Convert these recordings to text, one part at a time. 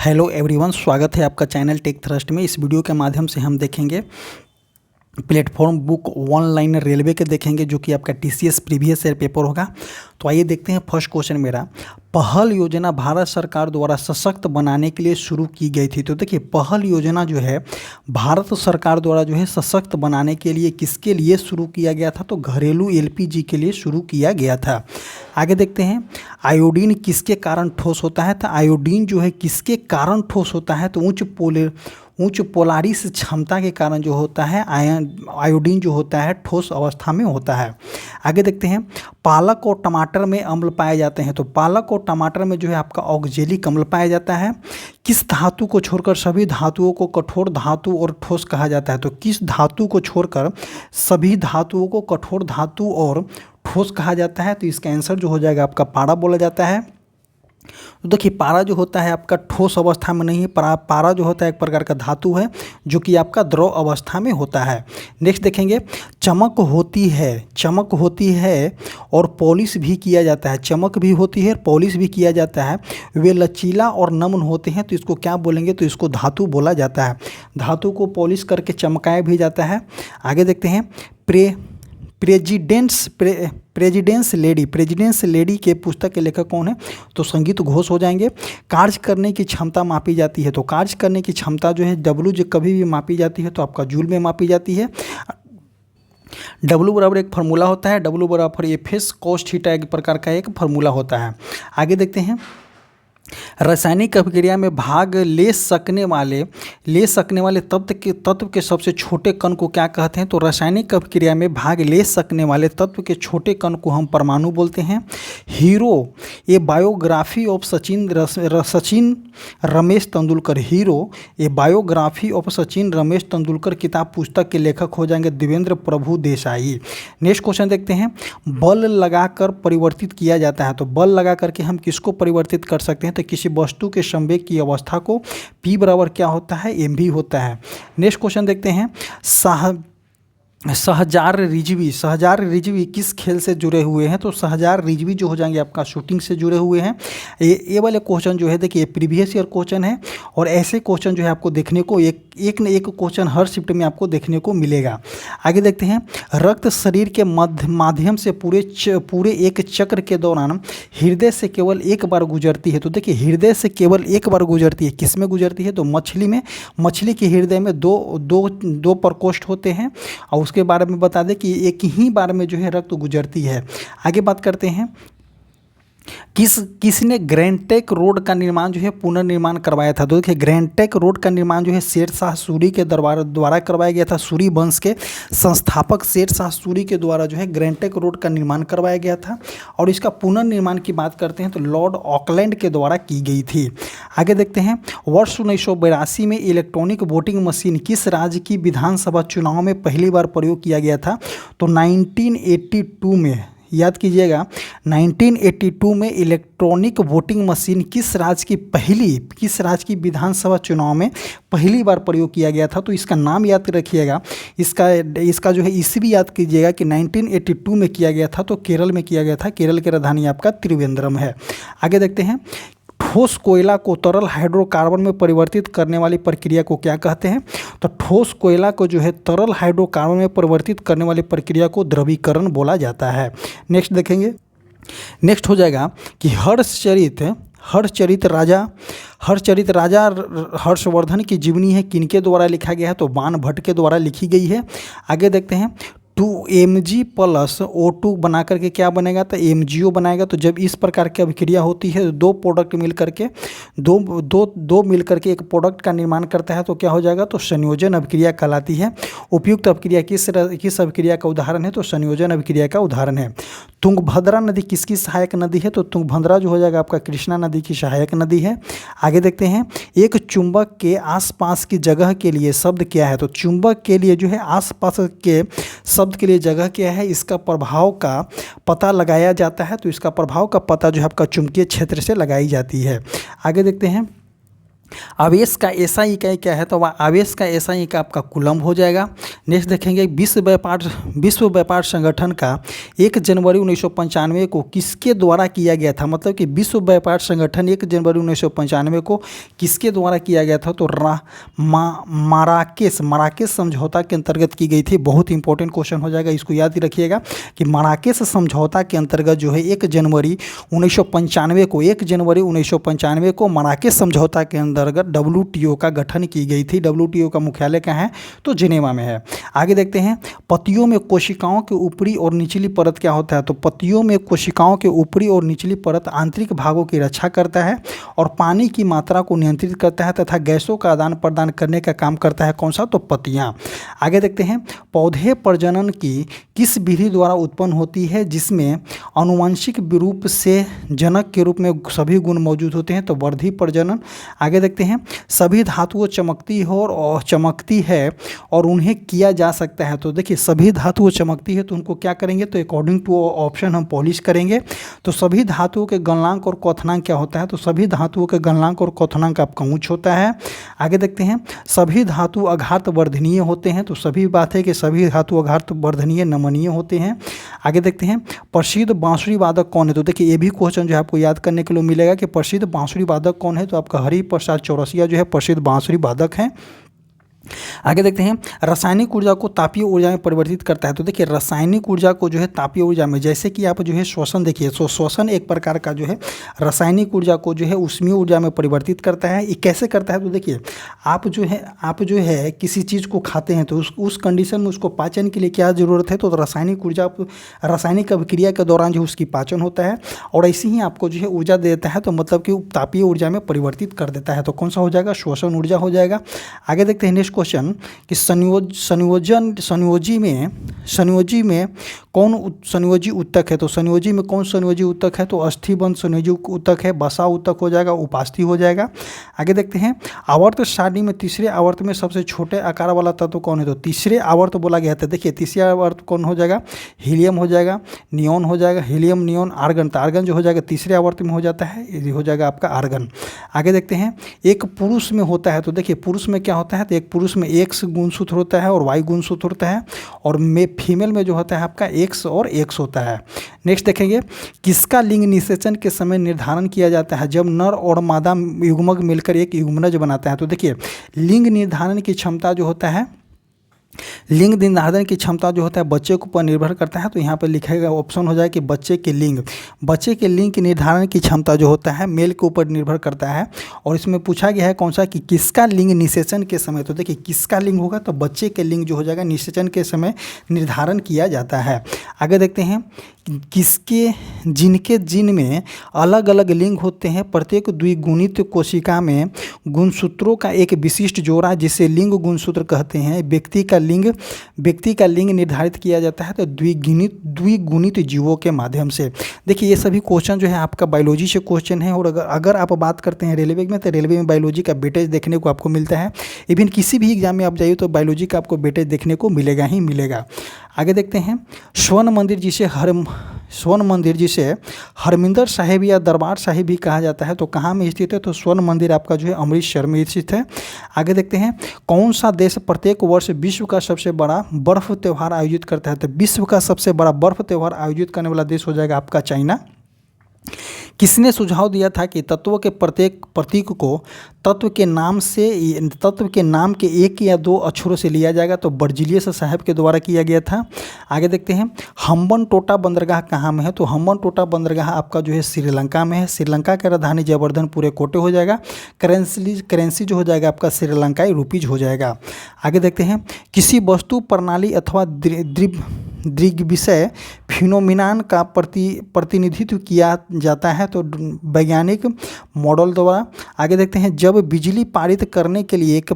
Hello everyone, स्वागत है आपका चैनल टेक थ्रस्ट में। इस वीडियो के माध्यम से हम देखेंगे प्लेटफॉर्म बुक ऑनलाइन रेलवे के देखेंगे, जो कि आपका टीसीएस प्रीवियस ईयर पेपर होगा। तो आइए देखते हैं। फर्स्ट क्वेश्चन मेरा, पहल योजना भारत सरकार द्वारा सशक्त बनाने के लिए शुरू की गई थी। तो देखिए, पहल योजना जो है भारत सरकार द्वारा जो है सशक्त बनाने के लिए किसके लिए शुरू किया गया था? तो घरेलू एलपीजी के लिए शुरू किया गया था। आगे देखते हैं, आयोडीन किसके कारण ठोस होता है? तो आयोडीन जो है किसके कारण ठोस होता है? तो उच्च पोलारिस क्षमता के कारण जो होता है आयोडीन जो होता है ठोस अवस्था में होता है। आगे देखते हैं, पालक और टमाटर में अम्ल पाए जाते हैं। तो पालक और टमाटर में जो है आपका ऑक्जेलिक अम्ल पाया जाता है। किस धातु को छोड़कर सभी धातुओं को कठोर धातु और ठोस कहा जाता है? तो किस धातु को छोड़कर सभी धातुओं को कठोर धातु और ठोस कहा जाता है? तो इसका आंसर जो हो जाएगा आपका पारा बोला जाता है। तो देखिए, पारा जो होता है आपका ठोस अवस्था में नहीं है। पारा जो होता है एक प्रकार का धातु है जो कि आपका द्रव अवस्था में होता है। नेक्स्ट देखेंगे, चमक होती है और पॉलिश भी किया जाता है। चमक भी होती है और पॉलिश भी किया जाता है। वे लचीला और नम्र होते हैं, तो इसको क्या बोलेंगे? तो इसको धातु बोला जाता है। धातु को पॉलिश करके चमकाया भी जाता है। आगे देखते हैं, प्रेजिडेंस लेडी के पुस्तक के लेखक कौन है? तो संगीत घोष हो जाएंगे। कार्य करने की क्षमता मापी जाती है। तो कार्य करने की क्षमता जो है डब्ल्यू जो कभी भी मापी जाती है तो आपका जूल में मापी जाती है। डब्ल्यू बराबर एक फार्मूला होता है, डब्ल्यू बराबर एफएस कॉस थीटा एक प्रकार का एक फार्मूला होता है। आगे देखते हैं, रासायनिक अभिक्रिया में भाग ले सकने वाले तत्व के सबसे छोटे कण को क्या कहते हैं? तो रासायनिक अभिक्रिया में भाग ले सकने वाले तत्व के छोटे कण को हम परमाणु बोलते हैं। Hero A biography of Sachin Ramesh Tendulkar. Hero A biography of Sachin Ramesh Tendulkar किताब पुस्तक के लेखक हो जाएंगे देवेंद्र प्रभु देसाई। नेक्स्ट क्वेश्चन देखते हैं, बल लगाकर परिवर्तित किया जाता है। तो बल लगा करके हम किसको परिवर्तित कर सकते हैं? तो किसी वस्तु के संवेग की अवस्था को P बराबर क्या होता है? mv होता है। नेक्स्ट क्वेश्चन देखते हैं, शहजार रिजवी किस खेल से जुड़े हुए हैं? तो शहजार रिजवी जो हो जाएंगे आपका शूटिंग से जुड़े हुए हैं। ये वाले क्वेश्चन जो है देखिए प्रीवियस ईयर क्वेश्चन है, और ऐसे क्वेश्चन जो है आपको देखने को एक न एक क्वेश्चन हर शिफ्ट में आपको देखने को मिलेगा। आगे देखते हैं, रक्त शरीर के माध्यम से पूरे एक चक्र के दौरान हृदय से केवल एक बार गुजरती है। तो देखिए, हृदय से केवल एक बार गुजरती है। किस में गुजरती है? तो मछली में। मछली के हृदय में दो प्रकोष्ठ होते हैं, और उसके बारे में बता दें कि एक ही बार में जो है रक्त गुजरती है। आगे बात करते हैं, किसने ग्रैंड रोड का निर्माण जो है पुनर्निर्माण करवाया था? तो देखिए, ग्रैंड रोड का निर्माण जो है शेरशाह सूरी के द्वारा करवाया गया था। सूरी वंश के संस्थापक शेरशाह सूरी के द्वारा जो है ग्रैंड रोड का निर्माण करवाया गया था। और इसका पुनर्निर्माण की बात करते हैं तो लॉर्ड ऑकलैंड के द्वारा की गई थी। आगे देखते हैं, वर्ष 1982 में इलेक्ट्रॉनिक वोटिंग मशीन किस राज्य की विधानसभा चुनाव में पहली बार प्रयोग किया गया था? तो 1982 में, याद कीजिएगा, 1982 में इलेक्ट्रॉनिक वोटिंग मशीन किस राज्य की विधानसभा चुनाव में पहली बार प्रयोग किया गया था? तो इसका नाम याद रखिएगा। इसका जो है ईस्वी याद कीजिएगा कि 1982 में किया गया था, तो केरल में किया गया था। केरल की राजधानी आपका त्रिवेंद्रम है। आगे देखते हैं, ठोस कोयला को तरल हाइड्रोकार्बन में परिवर्तित करने वाली प्रक्रिया को क्या कहते हैं? तो ठोस कोयला को जो है तरल हाइड्रोकार्बन में परिवर्तित करने वाली प्रक्रिया को द्रवीकरण बोला जाता है। नेक्स्ट देखेंगे, नेक्स्ट हो जाएगा कि हर्षचरित राजा हर्षवर्धन की जीवनी है किनके द्वारा लिखा गया है? तो बाणभट्ट के द्वारा लिखी गई है। आगे देखते हैं, 2Mg+O2 बना करके क्या बनेगा? तो MgO बनाएगा। तो जब इस प्रकार की अभिक्रिया होती है, दो प्रोडक्ट मिल करके एक प्रोडक्ट का निर्माण करता है, तो क्या हो जाएगा? तो संयोजन अभिक्रिया कहलाती है। उपयुक्त अभिक्रिया किस अभिक्रिया का उदाहरण है? तो संयोजन अभिक्रिया का उदाहरण है। तुंगभद्रा नदी किसकी सहायक नदी है? तो तुंगभद्रा जो हो जाएगा आपका कृष्णा नदी की सहायक नदी है। आगे देखते हैं, एक चुंबक के आसपास की जगह के लिए शब्द क्या है? तो चुंबक के लिए जो है आसपास के शब्द के लिए जगह क्या है? इसका प्रभाव का पता लगाया जाता है। तो इसका प्रभाव का पता जो है आपका चुंबकीय क्षेत्र से लगाई जाती है। आगे देखते हैं, आवेश का एसआई इकाई क्या है, तो वह आवेश का एसआई का आपका कूलम्ब हो जाएगा। नेक्स्ट देखेंगे विश्व व्यापार संगठन का 1 जनवरी 1995 को किसके द्वारा किया गया था, मतलब कि विश्व व्यापार संगठन 1 जनवरी 1995 को किसके द्वारा किया गया था, तो मराकेश समझौता के अंतर्गत की गई थी। बहुत इंपॉर्टेंट क्वेश्चन हो जाएगा, इसको याद ही रखिएगा कि मराकेश समझौता के अंतर्गत जो है 1 जनवरी 1995 को मराकेश समझौता के अंतर्गत WTO का गठन की गई थी। WTO का मुख्यालय कहाँ है, तो जिनेवा में है। आगे देखते हैं, पत्तियों में कोशिकाओं के ऊपरी और निचली परत क्या होता है, तो पत्तियों में कोशिकाओं के ऊपरी और निचली परत आंतरिक भागों की रक्षा करता है और पानी की मात्रा को नियंत्रित करता है तथा गैसों का आदान प्रदान करने का काम करता है। कौन सा, तो पत्तियां। आगे देखते हैं, पौधे प्रजनन की किस विधि द्वारा उत्पन्न होती है जिसमें आनुवंशिक रूप से जनक के रूप में सभी गुण मौजूद होते हैं, तो वर्धी प्रजनन। आगे देखते हैं, सभी धातुओं चमकती है और उन्हें किया जा सकता है, तो देखिए सभी धातुओं चमकती है तो उनको क्या करेंगे, तो अकॉर्डिंग टू ऑप्शन हम पॉलिश करेंगे। तो सभी धातुओं के गलनांक और क्वथनांक क्या होता है, तो सभी धातुओं के गलनांक और क्वथनांक आपका उच्च होता है। आगे देखते हैं, सभी धातु आघात वर्धनीय होते हैं, तो सभी बात है कि सभी धातु आघात वर्धनीय नमनीय होते हैं। आगे देखते हैं, प्रसिद्ध बांसुरी वादक कौन है, तो देखिए ये भी क्वेश्चन जो है आपको याद करने के लिए मिलेगा कि प्रसिद्ध बांसुरी वादक कौन है, तो आपका हरिप्रसाद चौरसिया जो है प्रसिद्ध बांसुरी वादक हैं। आगे देखते हैं, रासायनिक ऊर्जा को तापीय ऊर्जा में परिवर्तित करता है, तो देखिए रासायनिक ऊर्जा को जो है तापीय ऊर्जा में, जैसे कि आप जो है श्वसन देखिए, तो श्वसन एक प्रकार का जो है रासायनिक ऊर्जा को जो है ऊष्मीय ऊर्जा में परिवर्तित करता है। ये कैसे करता है, तो देखिए आप जो है किसी चीज़ को खाते हैं तो उस कंडीशन में उसको पाचन के लिए क्या ज़रूरत है, तो रासायनिक ऊर्जा, रासायनिक अभिक्रिया के दौरान जो उसकी पाचन होता है और ऐसे ही आपको जो है ऊर्जा दे देता है, तो मतलब कि तापीय ऊर्जा में परिवर्तित कर देता है। तो कौन सा हो जाएगा, श्वसन ऊर्जा हो जाएगा। आगे देखते हैं नेक्स्ट क्वेश्चन कि संयोजी में कौन संयोजी ऊतक है, तो संयोजी में कौन संयोजी ऊतक है, तो अस्थिबंध संयोजी ऊतक है, बसा ऊतक हो जाएगा, उपास्थि हो जाएगा। आगे देखते हैं, आवर्त सारणी में तीसरे आवर्त में सबसे छोटे आकार वाला तत्व कौन है, तो तीसरे आवर्त बोला गया था। देखिए तीसरे आवर्त कौन हो जाएगा, हीलियम हो जाएगा, नियोन हो जाएगा, हीलियम नियोन आर्गन, तो आर्गन जो हो जाएगा तीसरे आवर्त में हो जाता है, ये हो जाएगा आपका आर्गन। आगे देखते हैं, एक पुरुष में होता है, तो देखिए पुरुष में क्या होता है, तो एक पुरुष में एक्स गुणसूत्र होता है और वाई गुणसूत्र होता है, और फीमेल में जो होता है आपका एक्स और एक्स होता है। नेक्स्ट देखेंगे, किसका लिंग निषेचन के समय निर्धारण किया जाता है, जब नर और मादा युग्मक मिलकर एक युग्मनज बनाता है। तो देखिए लिंग निर्धारण की क्षमता जो होता है, लिंग निर्धारण की क्षमता जो होता है बच्चे के ऊपर निर्भर करता है, तो यहाँ पर लिखेगा ऑप्शन हो जाए कि बच्चे के लिंग की निर्धारण की क्षमता जो होता है मेल के ऊपर निर्भर करता है। और इसमें पूछा गया है कौन सा, कि किसका लिंग निषेचन के समय, तो देखिए किसका लिंग होगा, तो बच्चे के लिंग जो हो जाएगा निषेचन के समय निर्धारण किया जाता है। आगे देखते हैं, जिनके जिन में अलग अलग लिंग होते हैं, प्रत्येक द्विगुणित कोशिका में गुणसूत्रों का एक विशिष्ट जोड़ा जिसे लिंग गुणसूत्र कहते हैं, व्यक्ति का लिंग निर्धारित किया जाता है, तो द्विगुणित जीवों के माध्यम से। देखिए ये सभी क्वेश्चन जो है आपका बायोलॉजी से क्वेश्चन है, और अगर आप बात करते हैं रेलवे में, तो रेलवे में बायोलॉजी का वेटेज देखने को आपको मिलता है। इवन किसी भी एग्जाम में आप जाइए तो बायोलॉजी का आपको वेटेज देखने को मिलेगा ही मिलेगा। आगे देखते हैं, स्वर्ण मंदिर जिसे हरमिंदर साहिब या दरबार साहिब भी कहा जाता है, तो कहाँ में स्थित है, तो स्वर्ण मंदिर आपका जो है अमृतसर में स्थित है। आगे देखते हैं, कौन सा देश प्रत्येक वर्ष विश्व का सबसे बड़ा बर्फ त्यौहार आयोजित करता है, तो विश्व का सबसे बड़ा बर्फ त्यौहार आयोजित करने वाला देश हो जाएगा आपका चाइना। किसने सुझाव दिया था कि तत्वों के प्रत्येक प्रतीक को तत्व के नाम के एक या दो अक्षरों से लिया जाएगा, तो बर्जिलियस साहब के द्वारा किया गया था। आगे देखते हैं, हम्बनटोटा बंदरगाह कहाँ में है, तो हम्बनटोटा बंदरगाह आपका जो है श्रीलंका में है। श्रीलंका का राजधानी जयवर्धनपुर कोटे हो जाएगा। करेंसी जो हो जाएगा आपका श्रीलंकाई रुपीज हो जाएगा। आगे देखते हैं, किसी वस्तु प्रणाली अथवा दृग्विषय फिनोमिनान का प्रतिनिधित्व किया जाता है, तो वैज्ञानिक मॉडल द्वारा। आगे देखते हैं, जब बिजली पारित करने के लिए एक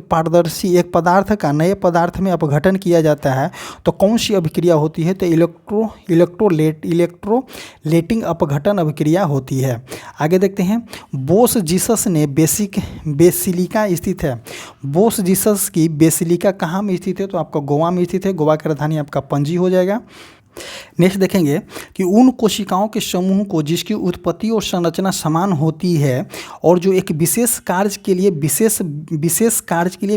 पदार्थ का नए पदार्थ में अपघटन किया जाता है, तो कौन सी अभिक्रिया होती है, तो इलेक्ट्रोलेटिंग अपघटन अभिक्रिया होती है। आगे देखते हैं, बोस जीसस ने बेसिलिका स्थित है। बोस जीसस की बेसिलिका कहाँ में स्थित है, तो आपका गोवा में स्थित है। गोवा की राजधानी आपका पणजी हो जाएगा। नेक्स्ट देखेंगे कि उन कोशिकाओं के समूह को जिसकी उत्पत्ति और संरचना समान होती है और जो एक विशेष कार्य के लिए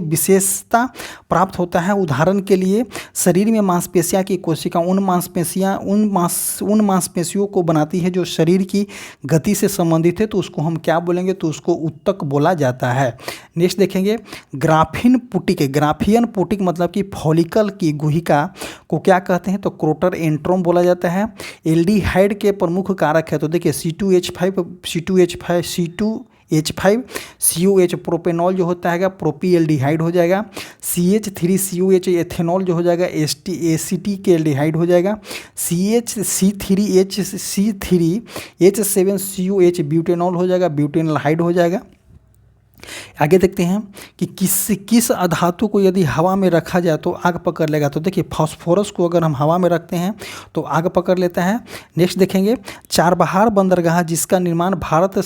विशेषता प्राप्त होता है। उदाहरण के लिए शरीर में मांसपेशियां की कोशिका उन मांसपेशियों को बनाती है जो शरीर की गति से संबंधित है, तो उसको हम क्या बोलेंगे, तो उसको उत्तक बोला जाता है। नेक्स्ट देखेंगे ग्राफियन पुटिक मतलब कि फॉलिकल की गुहिका को क्या कहते हैं, तो क्रोटर एंट्रोम बोला जाता है। एल्डिहाइड के प्रमुख कारक है, तो देखिए C2H5 COH प्रोपेनॉल जो होता है प्रोपीएल्डिहाइड हो जाएगा। CH3COH एथेनॉल जो हो जाएगा एसिटिक एल्डिहाइड हो जाएगा। C3H7COH ब्यूटेनॉल हो जाएगा, ब्यूटेनॉल्हाइड हो जाएगा। आगे देखते हैं कि किस अधातु को यदि हवा में रखा जाए तो आग पकड़ लेगा, तो देखिए फास्फोरस को अगर हम हवा में रखते हैं तो आग पकड़ लेता है। नेक्स्ट देखेंगे चारबाहार बंदरगाह जिसका निर्माण भारत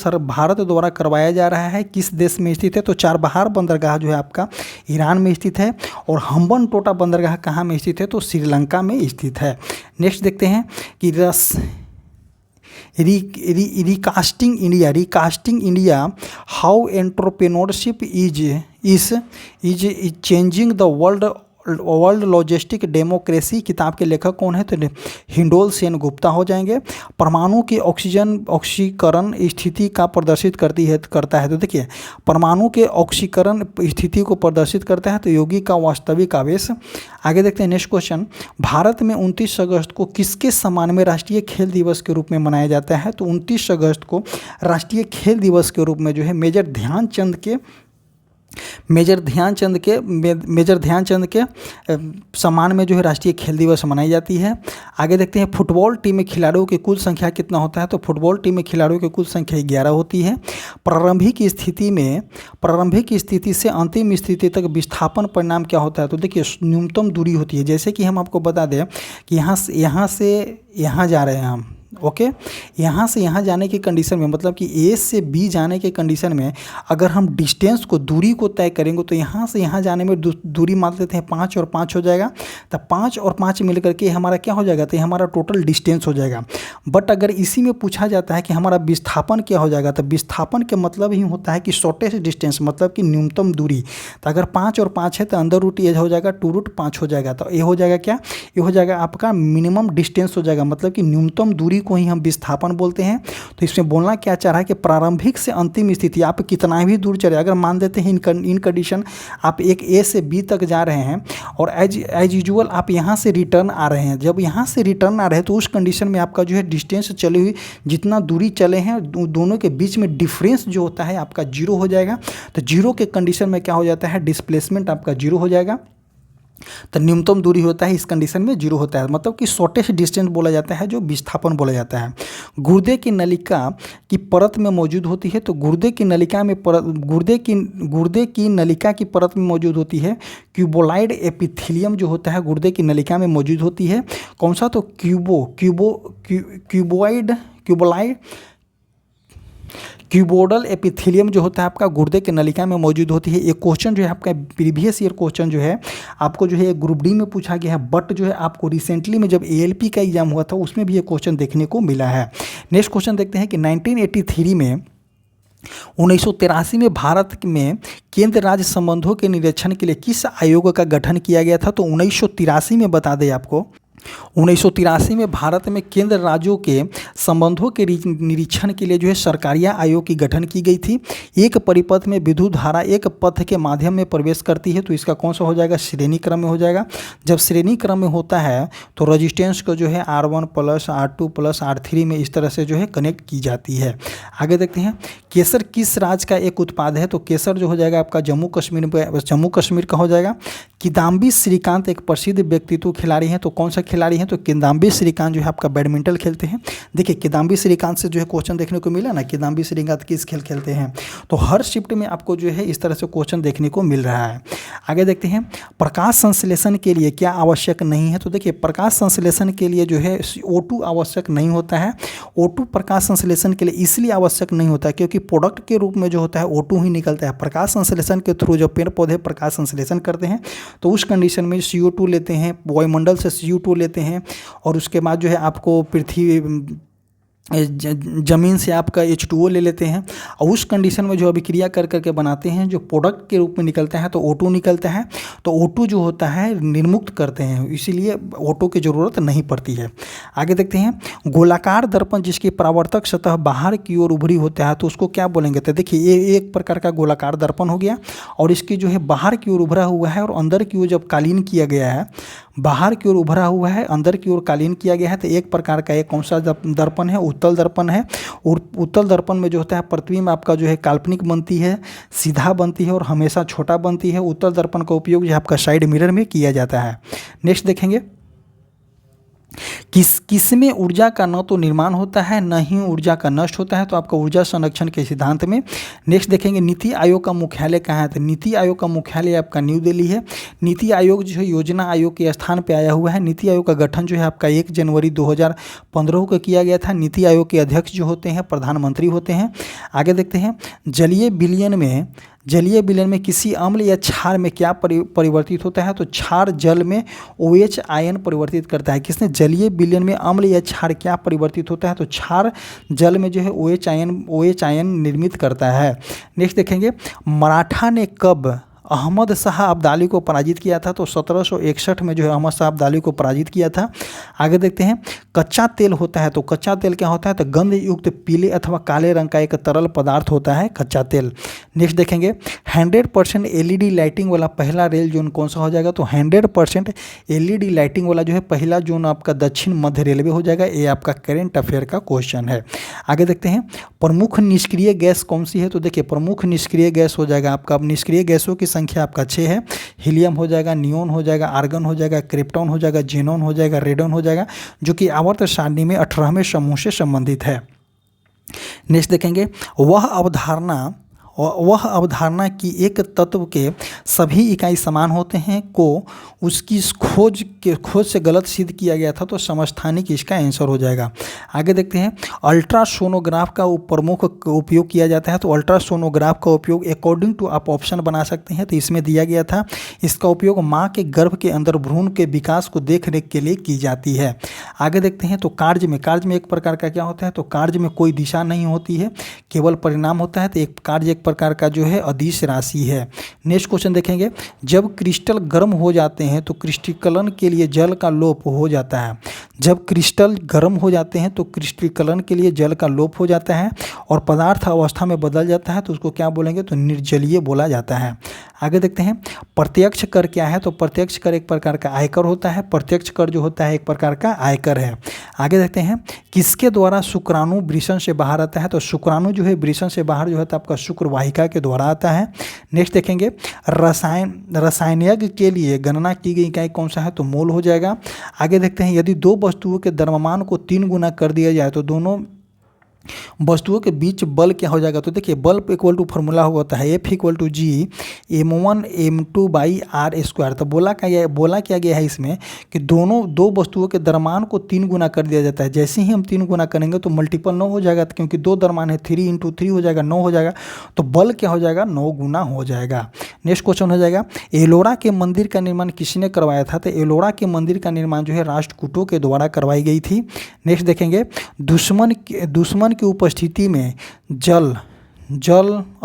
द्वारा करवाया जा रहा है किस देश में स्थित है, तो चारबाहार बंदरगाह जो है आपका ईरान में स्थित है। और हम्बनटोटा बंदरगाह कहाँ में स्थित है, तो श्रीलंका में स्थित है। नेक्स्ट देखते हैं कि recasting India how entrepreneurship is changing the world logistic democracy किताब के लेखक कौन है, तो हिंडोल सेन गुप्ता हो जाएंगे। परमाणु की ऑक्सीकरण स्थिति का प्रदर्शित करता है, तो देखिए परमाणु के ऑक्सीकरण स्थिति को प्रदर्शित करता है, तो यौगिक का वास्तविक आवेश। आगे देखते हैं नेक्स्ट क्वेश्चन, भारत में 29 अगस्त को किसके सम्मान में राष्ट्रीय खेल दिवस के रूप में मनाया जाता है, तो 29 अगस्त को राष्ट्रीय खेल दिवस के रूप में जो है मेजर ध्यानचंद के सम्मान में जो है राष्ट्रीय खेल दिवस मनाई जाती है। आगे देखते हैं फुटबॉल टीम में खिलाड़ियों की कुल संख्या कितना होता है, तो फुटबॉल टीम में खिलाड़ियों की कुल संख्या 11 होती है। प्रारंभिक स्थिति से अंतिम स्थिति तक विस्थापन परिणाम क्या होता है, तो देखिए न्यूनतम दूरी होती है। जैसे कि हम आपको बता दें कि यहाँ से यहाँ जा रहे हैं हम, ओके, यहाँ से यहाँ जाने की कंडीशन में, मतलब कि ए से बी जाने के कंडीशन में अगर हम डिस्टेंस को दूरी को तय करेंगे तो यहाँ से यहाँ जाने में दूरी मान लेते हैं 5 और 5 हो जाएगा, तो 5 और 5 मिल करके हमारा क्या हो जाएगा, तो हमारा टोटल डिस्टेंस हो जाएगा। बट अगर इसी में पूछा जाता है कि हमारा विस्थापन क्या हो जाएगा, तो विस्थापन के मतलब ही होता है कि शॉर्टेस्ट डिस्टेंस मतलब कि न्यूनतम दूरी। तो अगर 5 और 5 है तो अंदर रूट ये हो जाएगा 2 रूट 5 हो जाएगा, तो ये हो जाएगा क्या, ये हो जाएगा आपका मिनिमम डिस्टेंस हो जाएगा, मतलब कि न्यूनतम दूरी को ही हम विस्थापन बोलते हैं। तो इसमें बोलना क्या चाह रहा है कि प्रारंभिक से अंतिम स्थिति आप कितना भी दूर चले, अगर मान देते हैं इन कंडीशन आप एक ए से बी तक जा रहे हैं और एज यूजुअल आप यहाँ से रिटर्न आ रहे हैं, जब यहाँ से रिटर्न आ रहे हैं तो उस कंडीशन में आपका जो है डिस्टेंस चली हुई जितना दूरी चले हैं दोनों के बीच में डिफरेंस जो होता है आपका 0 हो जाएगा। तो 0 के कंडीशन में क्या हो जाता है, डिस्प्लेसमेंट आपका 0 हो जाएगा। तो न्यूनतम दूरी होता है इस कंडीशन में 0 होता है, मतलब कि शॉर्टेस्ट डिस्टेंस बोला जाता है, जो विस्थापन बोला जाता है। गुर्दे की नलिका की परत में मौजूद होती है, तो गुर्दे की नलिका की परत में मौजूद होती है क्यूबोलाइड एपिथेलियम जो होता है गुर्दे की नलिका में मौजूद होती है। कौन सा, तो क्यूबोडल एपिथेलियम जो होता है आपका गुर्दे के नलिका में मौजूद होती है। एक क्वेश्चन जो है आपका प्रीवियस ईयर क्वेश्चन जो है आपको जो है ग्रुप डी में पूछा गया है, बट जो है आपको रिसेंटली में जब ALP का एग्जाम हुआ था उसमें भी ये क्वेश्चन देखने को मिला है। नेक्स्ट क्वेश्चन देखते हैं कि 1983 में भारत में केंद्र राज्य संबंधों के निरीक्षण के लिए किस आयोग का गठन किया गया था, तो 1983 में बता दें आपको 1983 में भारत में केंद्र राज्यों के संबंधों के निरीक्षण के लिए जो है सरकारिया आयोग की गठन की गई थी। एक परिपथ में विद्युत धारा एक पथ के माध्यम में प्रवेश करती है, तो इसका कौन सा हो जाएगा, श्रेणी क्रम में हो जाएगा। जब श्रेणी क्रम में होता है तो रजिस्टेंस को जो है R1 + R2 + R3 में इस तरह से जो है कनेक्ट की जाती है। आगे देखते हैं केसर किस राज्य का एक उत्पाद है, तो केसर जो हो जाएगा आपका जम्मू कश्मीर का हो जाएगा। किदाम्बी श्रीकांत एक प्रसिद्ध व्यक्तित्व खिलाड़ी हैं, तो कौन सा खिलाड़ी हैं, तो किदाम्बी श्रीकांत जो है आपका बैडमिंटन खेलते हैं। देखिए किदाम्बी श्रीकांत से जो है क्वेश्चन देखने को मिला ना, किदाम्बी श्रीकांत किस खेल खेलते हैं, तो हर शिफ्ट में आपको जो है इस तरह से क्वेश्चन देखने को मिल रहा है। आगे देखते हैं प्रकाश संश्लेषण के लिए क्या आवश्यक नहीं है। तो देखिए प्रकाश संश्लेषण के लिए जो है O2 आवश्यक नहीं होता है। O2 प्रकाश संश्लेषण के लिए इसलिए आवश्यक नहीं होता है क्योंकि प्रोडक्ट के रूप में जो होता है O2 ही निकलता है। प्रकाश संश्लेषण के थ्रू जब पेड़ पौधे प्रकाश संश्लेषण करते हैं तो उस कंडीशन में CO2 लेते हैं, वायुमंडल से CO2 लेते हैं और उसके बाद जो है आपको पृथ्वी ज़मीन से आपका H2O ले लेते हैं और उस कंडीशन में जो अभिक्रिया कर करके बनाते हैं जो प्रोडक्ट के रूप में निकलता है तो O2 निकलता है। तो O2 जो होता है निर्मुक्त करते हैं, इसीलिए O2 की ज़रूरत नहीं पड़ती है। आगे देखते हैं गोलाकार दर्पण जिसकी परावर्तक सतह बाहर की ओर उभरी होता है तो उसको क्या बोलेंगे। तो देखिए ये एक प्रकार का गोलाकार दर्पण हो गया और इसकी जो है बाहर की ओर उभरा हुआ है और अंदर की ओर जब कालीन किया गया है, बाहर की ओर उभरा हुआ है अंदर की ओर कालीन किया गया है तो एक प्रकार का एक कौन सा दर्पण है, उत्तल दर्पण है। और उत्तल दर्पण में जो होता है पृथ्वी में आपका जो है काल्पनिक बनती है, सीधा बनती है और हमेशा छोटा बनती है। उत्तल दर्पण का उपयोग जो है आपका साइड मिरर में किया जाता है। नेक्स्ट देखेंगे किस में ऊर्जा का न तो निर्माण होता है न ही ऊर्जा का नष्ट होता है। तो आपका ऊर्जा संरक्षण के सिद्धांत में। नेक्स्ट देखेंगे नीति आयोग का मुख्यालय कहाँ है। तो नीति आयोग का मुख्यालय आपका न्यू दिल्ली है। नीति आयोग जो है योजना आयोग के स्थान पे आया हुआ है। नीति आयोग का गठन जो है आपका 1 जनवरी 2015 को किया गया था। नीति आयोग के अध्यक्ष जो होते हैं प्रधानमंत्री होते हैं। आगे देखते हैं जलीय विलयन में किसी अम्ल या क्षार में क्या परिवर्तित होता है। तो क्षार जल में OH आयन परिवर्तित करता है। किसने, जलीय विलयन में अम्ल या क्षार क्या परिवर्तित होता है। तो क्षार जल में जो है OH आयन निर्मित करता है। नेक्स्ट देखेंगे मराठा ने कब अहमद शाह अब्दाली को पराजित किया था। तो 1761 में जो है अहमद शाह अब्दाली को पराजित किया था। आगे देखते हैं कच्चा तेल होता है। तो कच्चा तेल क्या होता है। तो गंध युक्त पीले अथवा काले रंग का एक तरल पदार्थ होता है कच्चा तेल। नेक्स्ट देखेंगे 100% LED लाइटिंग वाला पहला रेल जोन कौन सा हो जाएगा। तो 100% LED लाइटिंग वाला जो है पहला जोन आपका दक्षिण मध्य रेलवे हो जाएगा। ये आपका करेंट अफेयर का क्वेश्चन है। आगे देखते हैं प्रमुख निष्क्रिय गैस कौन सी है। तो देखिए प्रमुख निष्क्रिय गैस हो जाएगा आपका, अब निष्क्रिय गैसों की संख्या आपका 6 है। हीलियम हो जाएगा, नियोन हो जाएगा, आर्गन हो जाएगा, क्रिप्टॉन हो जाएगा, जेनॉन हो जाएगा, रेडॉन हो जाएगा, जो कि आवर्त सारणी में 18वें समूह से संबंधित है। नेक्स्ट देखेंगे वह अवधारणा कि एक तत्व के सभी इकाई समान होते हैं को उसकी खोज से गलत सिद्ध किया गया था। तो समस्थानिक इसका आंसर हो जाएगा। आगे देखते हैं अल्ट्रासोनोग्राफ का प्रमुख उपयोग किया जाता है। तो अल्ट्रासोनोग्राफ का उपयोग अकॉर्डिंग टू आप ऑप्शन बना सकते हैं। तो इसमें दिया गया था इसका उपयोग माँ के गर्भ के अंदर भ्रूण के विकास को देखरेख के लिए की जाती है। आगे देखते हैं तो कार्य में एक प्रकार का क्या होता है। तो कार्य में कोई दिशा नहीं होती है, केवल परिणाम होता है। तो एक कार्य प्रकार का जो है अदिश राशि है। नेक्स्ट क्वेश्चन देखेंगे जब क्रिस्टल गर्म हो जाते हैं तो क्रिस्टलीकरण के लिए जल का लोप हो जाता है। जब क्रिस्टल गर्म हो जाते हैं तो क्रिस्टलीकरण के लिए जल का लोप हो जाता है और पदार्थ अवस्था में बदल जाता है। तो उसको क्या बोलेंगे। तो निर्जलीय बोला जाता है। आगे देखते हैं प्रत्यक्ष कर क्या है। तो प्रत्यक्ष कर एक प्रकार का आयकर होता है। प्रत्यक्ष कर जो होता है एक प्रकार का आयकर है। आगे देखते हैं किसके द्वारा शुक्राणु वृषण से बाहर आता है। तो शुक्राणु जो है वृषण से बाहर जो है तो आपका शुक्र वाहिका के द्वारा आता है। नेक्स्ट देखेंगे रसायनज्ञ के लिए गणना की गई इकाई कौन सा है। तो मोल हो जाएगा। आगे देखते हैं यदि दो वस्तुओं के द्रव्यमान को 3 गुना कर दिया जाए तो दोनों वस्तुओं के बीच बल क्या हो जाएगा। तो देखिए बल इक्वल टू फॉर्मूला होता है F equal to G m1 m2 by r²। तो बोला क्या गया है इसमें कि दो वस्तुओं के द्रव्यमान को 3 गुना कर दिया जाता है। जैसे ही हम 3 गुना करेंगे तो मल्टीपल 9 हो जाएगा, क्योंकि 2 द्रव्यमान है 3 × 3 हो जाएगा 9 हो जाएगा। तो बल क्या हो जाएगा 9 गुना हो जाएगा। नेक्स्ट क्वेश्चन हो जाएगा एलोरा के मंदिर का निर्माण किसने करवाया था। तो एलोरा के मंदिर का निर्माण जो है राष्ट्रकूटों के द्वारा करवाई गई थी। नेक्स्ट देखेंगे दुश्मन की उपस्थिति में जल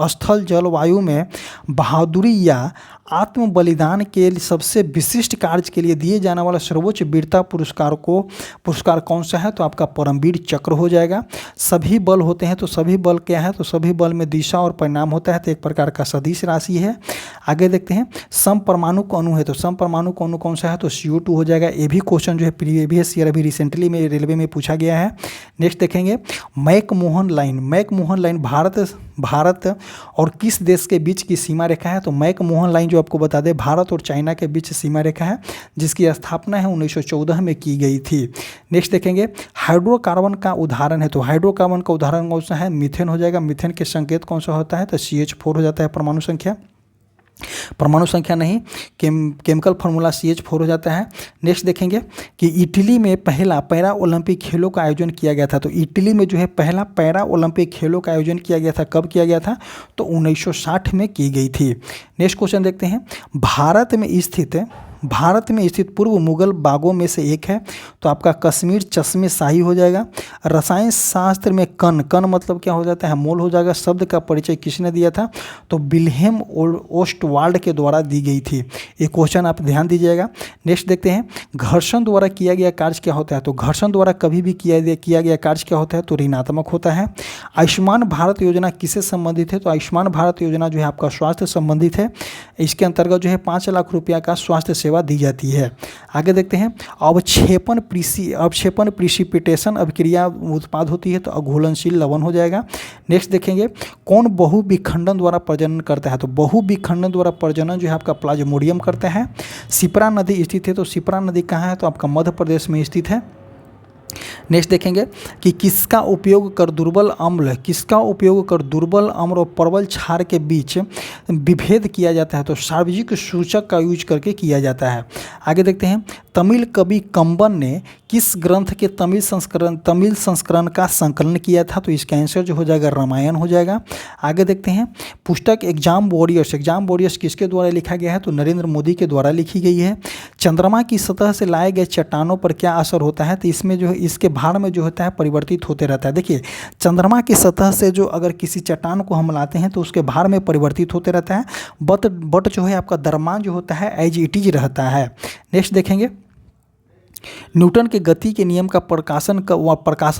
स्थल जलवायु में बहादुरी या आत्म बलिदान के सबसे विशिष्ट कार्य के लिए दिए जाने वाला सर्वोच्च वीरता पुरस्कार कौन सा है। तो आपका परमवीर चक्र हो जाएगा। सभी बल होते हैं तो सभी बल क्या है। तो सभी बल में दिशा और परिणाम होता है। तो एक प्रकार का सदिश राशि है। आगे देखते हैं समपरमाणु अणु है। तो समपरमाणु अणु कौन सा है। तो CO2 हो जाएगा। ये भी क्वेश्चन जो है प्रीवियस ईयर अभी रिसेंटली में रेलवे में पूछा गया है। नेक्स्ट देखेंगे मैकमोहन लाइन भारत और किस देश के बीच की सीमा रेखा है। तो मैकमोहन लाइन जो आपको बता दें भारत और चाइना के बीच सीमा रेखा है, जिसकी स्थापना है 1914 में की गई थी। नेक्स्ट देखेंगे हाइड्रोकार्बन का उदाहरण है। तो हाइड्रोकार्बन का उदाहरण कौन सा है। मीथेन हो जाएगा। मीथेन के संकेत कौन सा होता है। तो CH4 हो जाता है परमाणु संख्या। परमाणु संख्या नहीं, केमिकल फार्मूला CH4 हो जाता है। नेक्स्ट देखेंगे कि इटली में पहला पैरा ओलंपिक खेलों का आयोजन किया गया था। तो इटली में जो है पहला पैरा ओलंपिक खेलों का आयोजन किया गया था, कब किया गया था? तो 1960 में की गई थी। नेक्स्ट क्वेश्चन देखते हैं, भारत में स्थित पूर्व मुगल बागों में से एक है, तो आपका कश्मीर चश्मे शाही हो जाएगा। रसायन शास्त्र में कण मतलब क्या हो जाता है? मोल हो जाएगा। शब्द का परिचय किसने दिया था? तो विल्हेम ओस्टवाल्ड के द्वारा दी गई थी। ये क्वेश्चन आप ध्यान दीजिएगा। नेक्स्ट देखते हैं, घर्षण द्वारा किया गया कार्य क्या होता है? तो घर्षण द्वारा कभी भी किया गया कार्य क्या होता है? तो ऋणात्मक होता है। आयुष्मान भारत योजना किससे संबंधित है? तो आयुष्मान भारत योजना जो है आपका स्वास्थ्य संबंधित है। इसके अंतर्गत जो है 5 लाख रुपया का स्वास्थ्य सेवा दी जाती है। आगे देखते हैं, अवक्षेपण प्रिसिपिटेशन अभिक्रिया उत्पाद होती है, तो अघुलनशील लवण हो जाएगा। नेक्स्ट देखेंगे, कौन बहुविखंडन द्वारा प्रजनन करता है? तो बहुविखंडन द्वारा प्रजनन जो है आपका प्लाज्मोडियम करता है। शिप्रा नदी स्थित है, तो शिप्रा नदी कहाँ है? तो आपका मध्य प्रदेश में स्थित है। नेक्स्ट देखेंगे कि किसका उपयोग कर दुर्बल अम्ल और प्रबल क्षार के बीच विभेद किया जाता है? तो सार्वजिक सूचक का यूज करके किया जाता है। आगे देखते हैं, तमिल कवि कंबन ने किस ग्रंथ के तमिल संस्करण का संकलन किया था? तो इसका आंसर जो हो जाएगा रामायण हो जाएगा। आगे देखते हैं, पुस्तक एग्जाम वॉरियर्स किसके द्वारा लिखा गया है? तो नरेंद्र मोदी के द्वारा लिखी गई है। चंद्रमा की सतह से लाए गए चट्टानों पर क्या असर होता है? तो इसमें जो है इसके भार में जो होता है परिवर्तित होते रहता है। देखिए, चंद्रमा की सतह से जो अगर किसी चट्टान को हम लाते हैं तो उसके भार में परिवर्तित होते रहता है, बट जो है आपका द्रव्यमान जो होता है एज इट इज रहता है। नेक्स्ट देखेंगे, न्यूटन के गति के नियम का प्रकाशन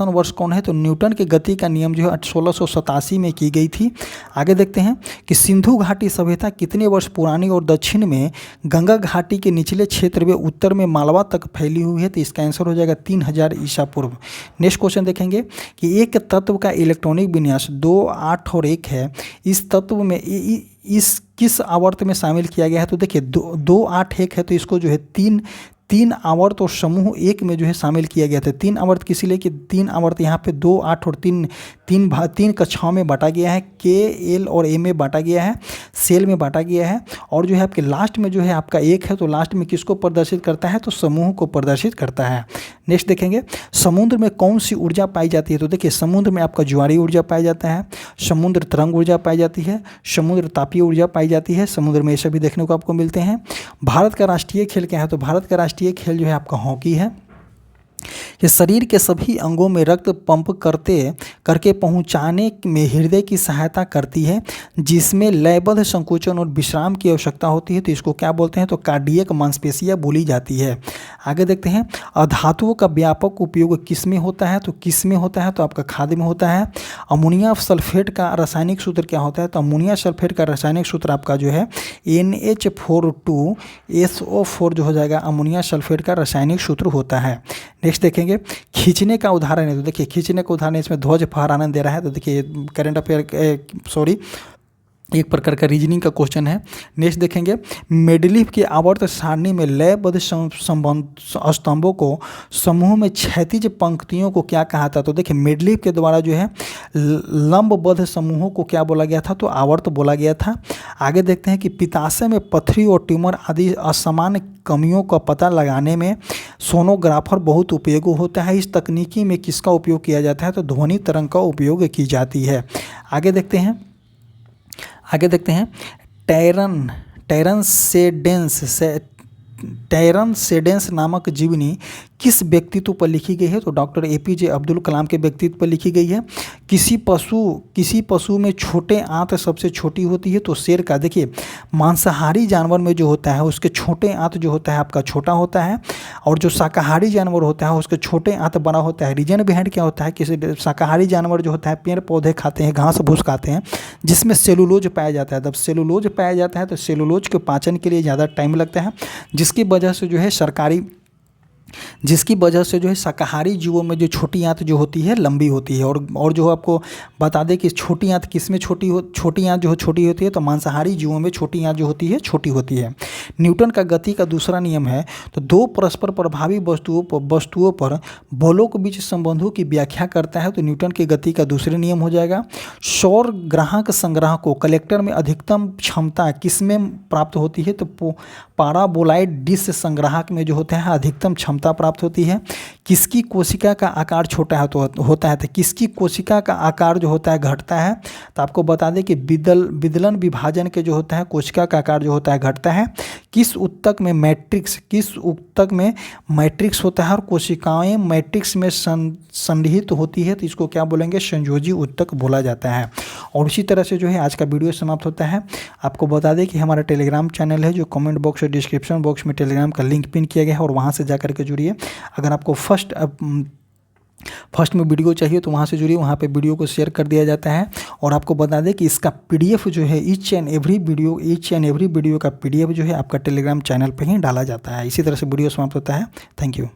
वर्ष कौन है? तो न्यूटन के गति का नियम जो है 1687 में की गई थी। आगे देखते हैं कि सिंधु घाटी सभ्यता कितने वर्ष पुरानी और दक्षिण में गंगा घाटी के निचले क्षेत्र में उत्तर में मालवा तक फैली हुई है? तो इसका आंसर हो जाएगा 3000 ईसा पूर्व। नेक्स्ट क्वेश्चन देखेंगे कि एक तत्व का इलेक्ट्रॉनिक विन्यास 2, 8 और 1 है। इस तत्व में इस किस आवर्त में शामिल किया गया है? तो देखिए 2, 8, 1 है, तो इसको जो है तीन आवर्त और समूह 1 में जो है शामिल किया गया था। 3 आवर्त किसी लिए कि 3 आवर्त यहाँ पे 2, 8 और 3 कक्षाओं में बांटा गया है। के, एल और ए में बांटा गया है, सेल में बांटा गया है। और जो है आपके लास्ट में जो है आपका 1 है, तो लास्ट में किसको प्रदर्शित करता है? तो समूह को प्रदर्शित करता है। नेक्स्ट देखेंगे, समुद्र में कौन सी ऊर्जा पाई जाती है? तो देखिए, समुद्र में आपका ज्वारीय ऊर्जा पाया जाता है, समुद्र तरंग ऊर्जा पाई जाती है, समुद्र तापीय ऊर्जा पाई जाती है। समुद्र में ये सभी देखने को आपको मिलते हैं। भारत का राष्ट्रीय खेल क्या है? तो भारत का राष्ट्रीय खेल जो है आपका हॉकी है। ये शरीर के सभी अंगों में रक्त पंप करके पहुंचाने में हृदय की सहायता करती है, जिसमें लयबद्ध संकोचन और विश्राम की आवश्यकता होती है। तो इसको क्या बोलते हैं? तो कार्डियक मांसपेशियां बोली जाती है। आगे देखते हैं, अधातुओं का व्यापक उपयोग किस में होता है? तो किस में होता है? तो आपका खाद्य में होता है। अमोनिया सल्फेट का रासायनिक सूत्र क्या होता है? तो अमोनिया सल्फेट का रासायनिक सूत्र आपका जो है NH42SO4 जो हो जाएगा अमोनिया सल्फेट का रासायनिक सूत्र होता है। नेक्स्ट देखेंगे, खींचने का उदाहरण है। तो देखिए, खींचने का उदाहरण इसमें ध्वज फहराना दे रहा है। तो देखिए, करंट अफेयर एक प्रकार का रीजनिंग का क्वेश्चन है। नेक्स्ट देखेंगे, मेडलीफ की आवर्त सारणी में लयबद्ध स्तंभों को समूह में क्षैतिज पंक्तियों को क्या कहा था? तो देखिए, मेडलीफ के द्वारा जो है लंबबद्ध समूहों को क्या बोला गया था? तो आवर्त बोला गया था। आगे देखते हैं कि पित्ताशय में पथरी और ट्यूमर आदि असामान्य कमियों का पता लगाने में सोनोग्राफर बहुत उपयोगी होता है। इस तकनीकी में किसका उपयोग किया जाता है? तो ध्वनि तरंग का उपयोग की जाती है। आगे देखते हैं, टैरन सेडेंस नामक जीवनी किस व्यक्तित्व पर लिखी गई है? तो डॉक्टर APJ अब्दुल कलाम के व्यक्तित्व पर लिखी गई है। किसी पशु में छोटे आंत सबसे छोटी होती है? तो शेर का। देखिए, मांसाहारी जानवर में जो होता है उसके छोटे आंत जो होता है आपका छोटा होता है, और जो शाकाहारी जानवर होता है उसके छोटे आंत बड़ा होता है। रीजन बिहाइंड क्या होता है? किसी शाकाहारी जानवर जो होता है पेड़ पौधे खाते हैं, घास भूस खाते हैं, जिसमें सेलुलोज पाया जाता है। जब सेलुलोज पाया जाता है तो सेलुलोज के पाचन के लिए ज़्यादा टाइम लगता है, जिसकी वजह से जो है शाकाहारी जीवों में जो छोटी आंत जो होती है लंबी होती है। और जो आपको बता दें कि छोटी आंत किस में छोटी आंत जो छोटी होती है? तो मांसाहारी जीवों में छोटी आंत जो होती है छोटी होती है। न्यूटन का गति का दूसरा नियम है। तो दो परस्पर प्रभावी वस्तुओं पर बलों के बीच संबंधों की व्याख्या करता है, तो न्यूटन की गति का दूसरा नियम हो जाएगा। सौर ग्राहक संग्रह को कलेक्टर में अधिकतम क्षमता किसमें प्राप्त होती है, तो पाराबोलाइड डिश संग्राहक में जो होता है अधिकतम क्षमता प्राप्त होती है। किसकी कोशिका का आकार छोटा है तो होता है, तो किसकी कोशिका का आकार जो होता है घटता है, तो आपको बता दें कि विदलन विभाजन के जो होता है कोशिका का आकार जो होता है घटता है। किस ऊतक में मैट्रिक्स होता है और कोशिकाएं मैट्रिक्स में संनिहित होती है, तो इसको क्या बोलेंगे, संयोजी ऊतक बोला जाता है। और इसी तरह से जो है आज का वीडियो समाप्त होता है। आपको बता दें कि हमारा टेलीग्राम चैनल है, जो कमेंट बॉक्स और डिस्क्रिप्शन बॉक्स में टेलीग्राम का लिंक पिन किया गया है, और वहाँ से जाकर के जुड़िए। अगर आपको फर्स्ट में वीडियो चाहिए तो वहाँ से जुड़िए, वहाँ पे वीडियो को शेयर कर दिया जाता है। और आपको बता दें कि इसका पीडीएफ जो है ईच एंड एवरी वीडियो का पीडीएफ जो है आपका टेलीग्राम चैनल पे ही डाला जाता है। इसी तरह से वीडियो समाप्त होता है। Thank you.